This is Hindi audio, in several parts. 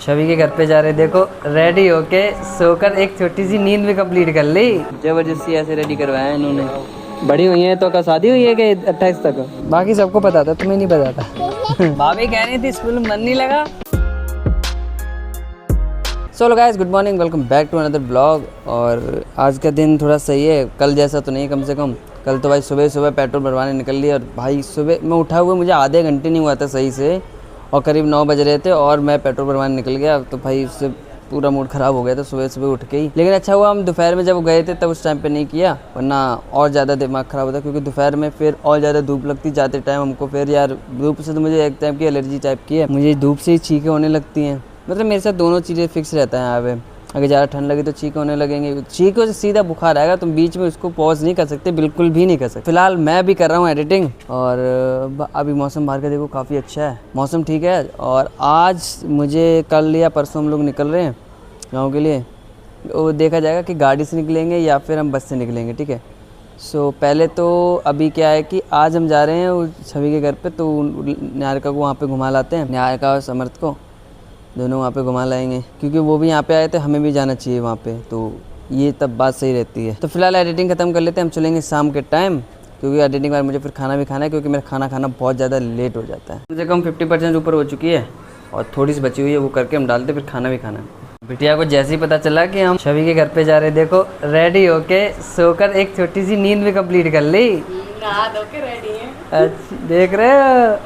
छवि के घर पे जा रहे, देखो रेडी होके सोकर एक छोटी सी नींद भी कंप्लीट कर ली। जबरदस्ती ऐसे रेडी करवाया इन्होंने। बड़ी हुई है तो का शादी हुई है कि 28 तक? बाकी सबको पता था, तुम्हें नहीं पता था। भाभी कह रही थी स्कूल में मन नहीं लगा। So guys, good morning, welcome back to another blog. और आज का दिन थोड़ा सही है, कल जैसा तो नहीं कम से कम। कल तो भाई सुबह सुबह पेट्रोल भरवाने निकल लिया और भाई सुबह मैं उठा हुआ मुझे आधे घंटे नहीं हुआ था सही से, और करीब 9 बज रहे थे और मैं पेट्रोल भरवाने निकल गया। तो भाई उससे पूरा मूड ख़राब हो गया था सुबह सुबह उठ के ही। लेकिन अच्छा हुआ हम दोपहर में जब गए थे तब उस टाइम पे नहीं किया, वरना और ज़्यादा दिमाग ख़राब होता, क्योंकि दोपहर में फिर और ज़्यादा धूप लगती जाते टाइम हमको। फिर यार धूप से तो मुझे एक टाइप की एलर्जी टाइप की है, मुझे धूप से ही छींकें होने लगती हैं। मतलब मेरे साथ दोनों चीज़ें फिक्स रहता है यहाँ पे। अगर ज़्यादा ठंड लगी तो छींके होने लगेंगे, छींकों से सीधा बुखार आएगा। तुम बीच में उसको पॉज नहीं कर सकते, बिल्कुल भी नहीं कर सकते। फिलहाल मैं भी कर रहा हूँ एडिटिंग, और अभी मौसम बाहर का देखो काफ़ी अच्छा है, मौसम ठीक है। और आज मुझे कल या परसों हम लोग निकल रहे हैं गाँव के लिए। वो देखा जाएगा कि गाड़ी से निकलेंगे या फिर हम बस से निकलेंगे, ठीक है। सो पहले तो अभी क्या है कि आज हम जा रहे हैं छवि के घर पे, तो निहारिका को वहाँ पे घुमा लाते हैं, निहारिका और समर्थ को दोनों वहाँ पे घुमा लाएंगे, क्योंकि वो भी यहाँ पे आए थे, हमें भी जाना चाहिए वहाँ पे, तो ये तब बात सही रहती है। तो फिलहाल एडिटिंग ख़त्म कर लेते हैं, हम चलेंगे शाम के टाइम, क्योंकि एडिटिंग के बाद मुझे फिर खाना भी खाना है, क्योंकि मेरा खाना खाना बहुत ज़्यादा लेट हो जाता है। मुझे कम 50% ऊपर हो चुकी है और थोड़ी सी बची हुई है, वो करके हम डालते फिर खाना भी खाना है। बिटिया को जैसे ही पता चला कि हम छवि के घर पे जा रहे, देखो रेडी होके सोकर एक छोटी सी नींद भी कंप्लीट कर ली। नहा धो के रेडी है। अच्छा देख रहे हो,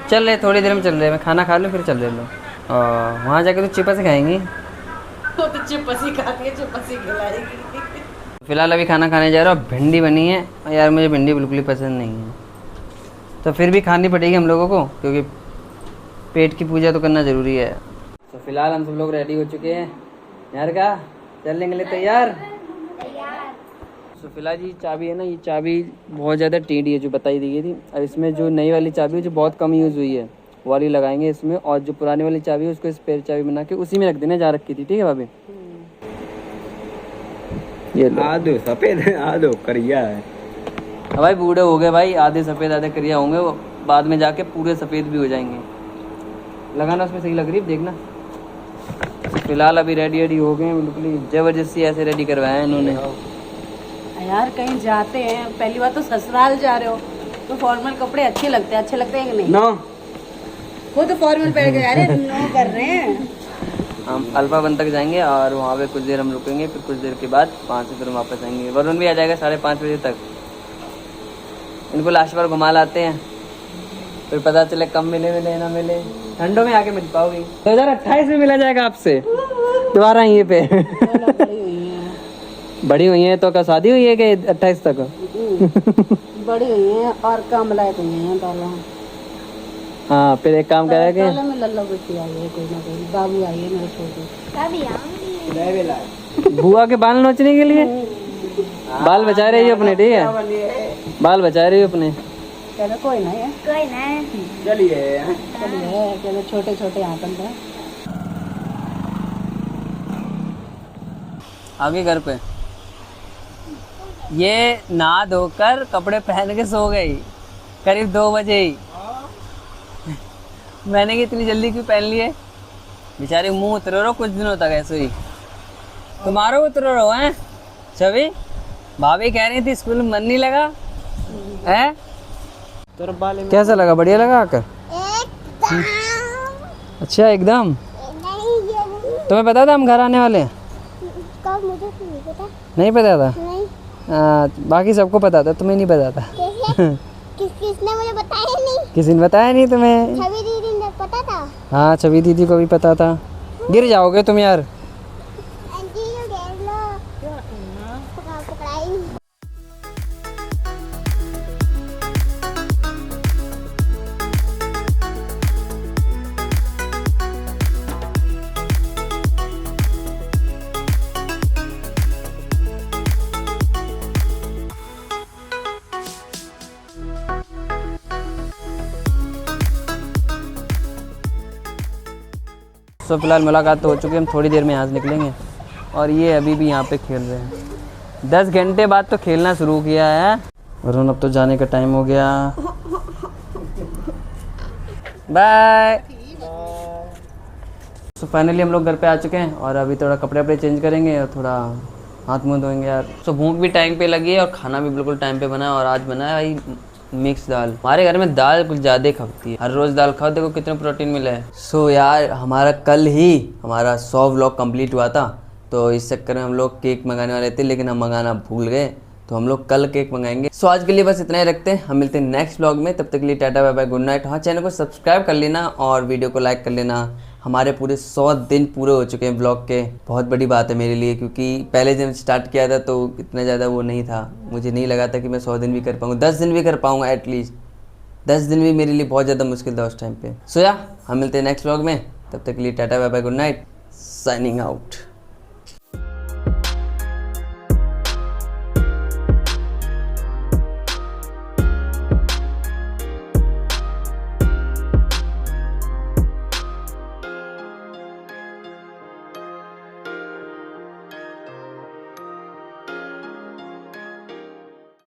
चल रहे थोड़ी देर में चल रहे, मैं खाना खा लूँ फिर चल रहे लो। वहाँ जाके तो चिपस ही खाएंगी। वो तो चिपस ही खाती है, चिपस ही खिलाएगी। फिलहाल अभी खाना खाने जा रहा हूँ, भिंडी बनी है यार, मुझे भिंडी बिल्कुल ही पसंद नहीं है, तो फिर भी खानी पड़ेगी हम लोगों को, क्योंकि पेट की पूजा तो करना ज़रूरी है। तो फिलहाल हम सब लोग रेडी हो चुके हैं। यार का चलने के लिए तैयार? तो फिलहाल ये चाबी है ना, ये चाबी बहुत ज़्यादा टेढ़ी है जो बताई दी गई थी। और इसमें जो नई वाली चाबी है जो बहुत कम यूज़ हुई है वो वाली लगाएंगे इसमें, और जो पुरानी वाली चाबी है उसको स्पेयर चाबी बना के उसी में रख देना, जहाँ रखी थी, ठीक है भाभी? ये आधो सफेद है आधो करिया है। भाई बूढ़े हो गए भाई, आधे सफ़ेद आधे करिया होंगे, वो बाद में जाके पूरे सफ़ेद भी हो जाएंगे। लगाना उसमें सही लग रही है, देखना। फिलहाल अभी रेडी हो गए हैं, बिल्कुल जबरदस्ती ऐसे रेडी करवाया है इन्होंने। यार कहीं जाते हैं, पहली बार तो ससुराल जा रहे हो तो फॉर्मल कपड़े अच्छे लगते हैं कि नहीं? नो वो तो फॉर्मल पहन के जा रहे हैं, नो कर रहे हैं। हम अल्फा वन तक जाएंगे और वहाँ पे कुछ देर हम रुकेंगे, फिर कुछ देर के बाद 5 से फिर वापस आएंगे। वरुण भी आ जाएगा 5:30 बजे तक। इनको लास्ट बार घुमा लाते हैं, फिर पता चले कब मिले ना मिले, ठंडों में आके मिल पाओगी। 2028 में मिला जाएगा आपसे दोबारा यहीं पे। बड़ी हुई है तो का शादी हुई है कि 28 तक? बड़ी हुई हैं और कम लायक हुई हैं पहले। हाँ फिर एक काम करेंगे, पहले में लल्ला बेटी आई है, कोई ना कोई बाबू आई है मेरे छोटे। बुआ के बाल नोचने के लिए बाल बचा रही हो अपने, ठीक है? बाल बचा रही हो अपने। चलो कोई ना है, चलिए चलो छोटे छोटे आतंक है। आगे घर पे ये नहा धोकर कपड़े पहन के सो गई करीब 2 बजे ही। मैंने कि इतनी जल्दी क्यों पहन लिए? बेचारे मुंह उतरो रहो कुछ दिनों तक ऐसे ही, तुम्हारो उतरो रहो हैं। छवि भाभी कह रही थी स्कूल में मन नहीं लगा है? कैसा लगा? बढ़िया लगा आकर? अच्छा एकदम। तुम्हें पता था हम घर आने वाले हैं? मुझे नहीं पता था? नहीं। बाकी सबको पता था, तुम्हें नहीं पता था। किसने मुझे बताया नहीं? किसी ने बताया नहीं तुम्हें? छवि दीदी ने पता था। हाँ छवि दीदी को भी पता था। गिर जाओगे तुम यार। आंटी ये देख लो, पकड़ाई। तो फिलहाल मुलाकात तो हो चुकी है, हम थोड़ी देर में यहाँ से निकलेंगे। और ये अभी भी यहाँ पे खेल रहे हैं, 10 घंटे बाद तो खेलना शुरू किया है। वरुण अब तो जाने का टाइम हो गया, बाय। सो फाइनली हम लोग घर पे आ चुके हैं और अभी थोड़ा कपड़े वपड़े चेंज करेंगे और थोड़ा हाथ मुँह धोएंगे यार। सो भूख भी टाइम पे लगी है और खाना भी बिल्कुल टाइम पे बना है और आज बना है भाई मिक्स दाल। हमारे घर में दाल कुछ ज़्यादा खपती है, हर रोज़ दाल खाओ, देखो कितना प्रोटीन मिला है। सो यार हमारा कल ही हमारा 100 व्लॉग कंप्लीट हुआ था, तो इस चक्कर में हम लोग केक मंगाने वाले थे लेकिन हम मंगाना भूल गए, तो हम लोग कल केक मंगाएंगे। सो आज के लिए बस इतना ही रखते हैं, हम मिलते हैं नेक्स्ट व्लॉग में। तब तक के लिए tata bye bye good night. हाँ, चैनल को सब्सक्राइब कर लेना और वीडियो को लाइक कर लेना। हमारे पूरे 100 दिन पूरे हो चुके हैं ब्लॉग के, बहुत बड़ी बात है मेरे लिए, क्योंकि पहले जब स्टार्ट किया था तो इतना ज़्यादा वो नहीं था, मुझे नहीं लगा था कि मैं 100 दिन भी कर पाऊँगा, 10 दिन भी कर पाऊँगा एटलीस्ट। 10 दिन भी मेरे लिए बहुत ज़्यादा मुश्किल था उस टाइम पे। सो या हम मिलते हैं नेक्स्ट व्लॉग में, तब तक के लिए tata bye bye good night, signing out.